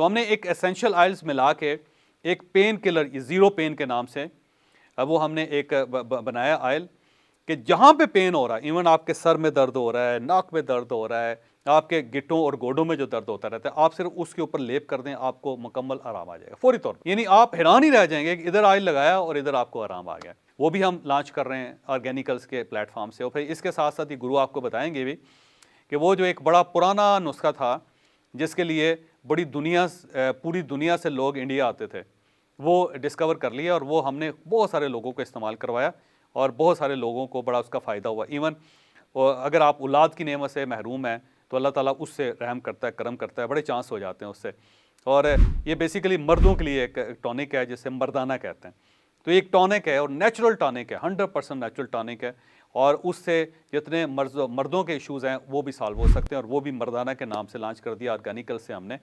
तो हमने एक एसेंशियल ऑयल्स मिला के एक पेन किलर, ज़ीरो पेन के नाम से वो हमने एक बनाया ऑयल कि जहाँ पे पेन हो रहा है, इवन आपके सर में दर्द हो रहा है, नाक में दर्द हो रहा है, आपके गिट्टों और गोडों में जो दर्द होता रहता है, आप सिर्फ उसके ऊपर लेप कर दें, आपको मुकम्मल आराम आ जाएगा फौरी तौर पर। यानी आप हैरान ही रह जाएंगे कि इधर ऑयल लगाया और इधर आपको आराम आ गया। वो भी हम लॉन्च कर रहे हैं ऑर्गेनिकल्स के प्लेटफॉर्म से। और फिर इसके साथ साथ ये गुरु आपको बताएंगे भी कि वो जो एक बड़ा पुराना नुस्खा था जिसके लिए पूरी दुनिया से लोग इंडिया आते थे, वो डिस्कवर कर लिया और वो हमने बहुत सारे लोगों को इस्तेमाल करवाया और बहुत सारे लोगों को बड़ा उसका फ़ायदा हुआ। इवन अगर आप औलाद की नेमत से महरूम हैं तो अल्लाह ताला उससे रहम करता है, करम करता है, बड़े चांस हो जाते हैं उससे। और ये बेसिकली मर्दों के लिए एक टॉनिक है जिसे मर्दाना कहते हैं। तो एक टॉनिक है और नेचुरल टॉनिक है, 100% नेचुरल टॉनिक है और उससे जितने मर्दों के इश्यूज़ हैं वो भी सॉल्व हो सकते हैं और वो भी मर्दाना के नाम से लॉन्च कर दिया ऑर्गेनिकल से हमने।